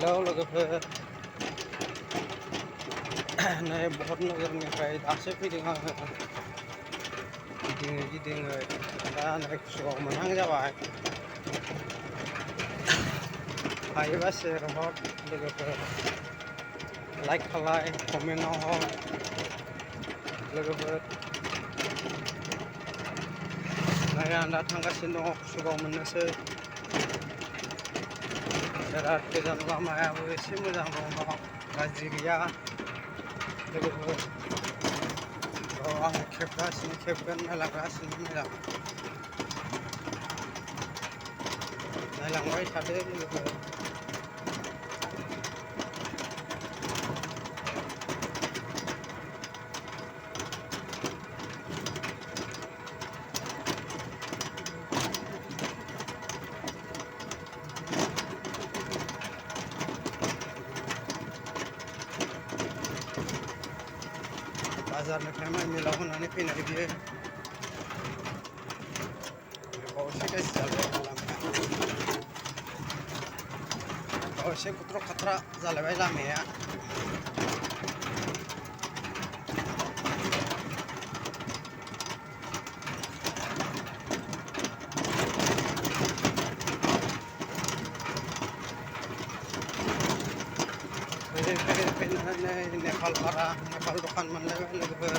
hello लोगोफोर नै बहुत नोगोरनिफ्राय दासो फैदों आङो गिदिङै गिदिङै दा नै कुसुगाव मोनहां जाबाय हायोबा शेयार हर लोगोफोर लाइक खालाय कमेन्टआव हर लोगोफोर नै आं दा थांगासिनो दङ कुसुगाव मोननोसै बिराद गोजान लामायाबो एसे मोजां दङ गाज्रि गैया लोगोफोर आङो खेबगोन नायलांगासिनो मोजां नायलांबाय थादो लोगोफोर बाजारनिफ्राय माइ मिलाव होनानै फैनाय बियो बावैसो गाज्रि जालायबाय लामाया बावैसो खुथ्र' खाथ्रा जालायबाय लामाया फैनानै नेपाल दखान मोनलायबाय लोगोफोर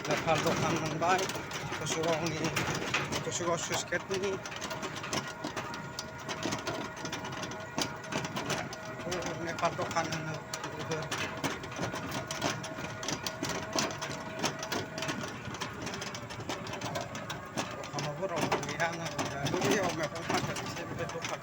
नेपाल दखान मोनबाय कुसुगाव स्लुइस गेटनि नेपाल दखान होनो लोगोफोर दखानावबो रावबो गैया आङो बैयाव मैगं फानदोंसै बे दखान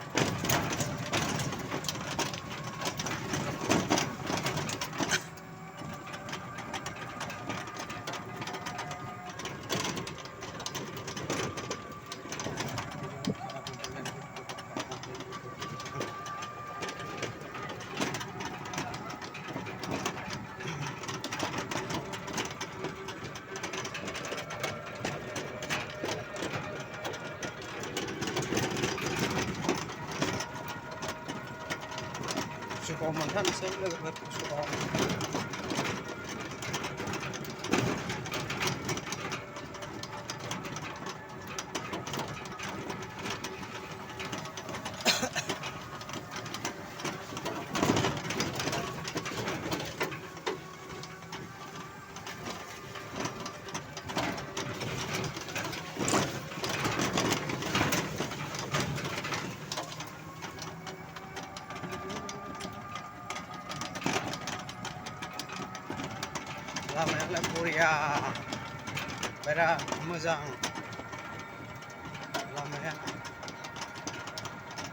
कुसुगाव मोनथारनोसै लोगोफोर कुसुगाव लामायालाय बरिया बिराद मोजां लामाया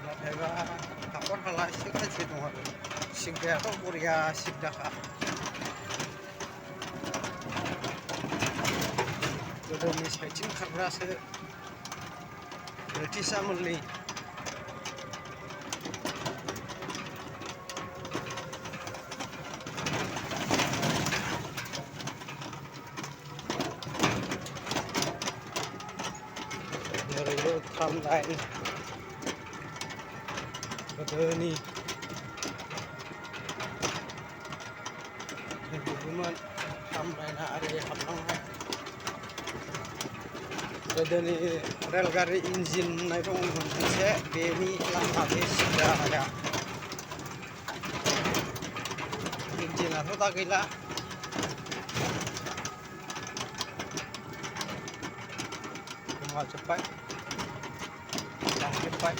नाथायबा हाखर हाला एसे गाज्रि दं आरो सिद्दायाथ' बरिया सिद्दाखा गोदोनि साइथिं खारग्रासो ब्रिटिशामोननि ओरैबो ट्राम लाइन गोदोनि नुदोंमोन ट्राम लाइना ओरै हाबलांनाय गोदोनि रेलगारि इन्जिन होननाय दंमोन मोनसे बेनि लामा बे सिद्दाया इन्जिनाथ' दा गैला गोमाजोब्बाय लांजोब्बाय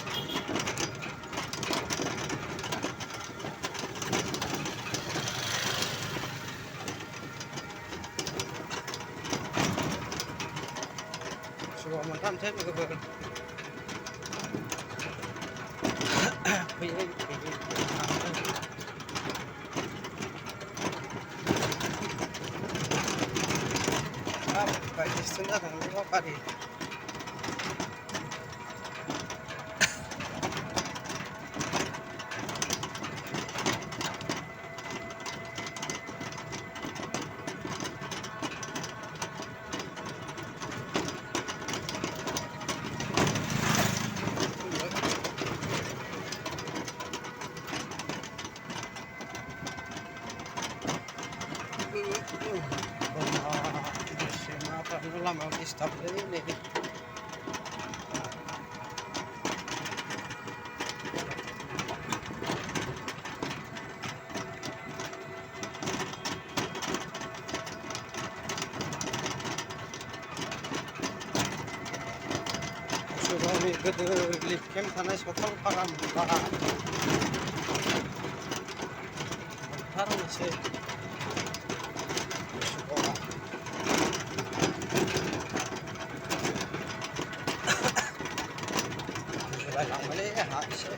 कुसुगाव मोनथारनोसै लोगोफोर फैयै बायदिसिना जादोंलै गारि डिस्टार्बलै नै गावनि गोदो रिलिफ केम्प थानाय सखालपारा मोनबा मोनथारनोसै जुलायलांबायलै आंहा एसे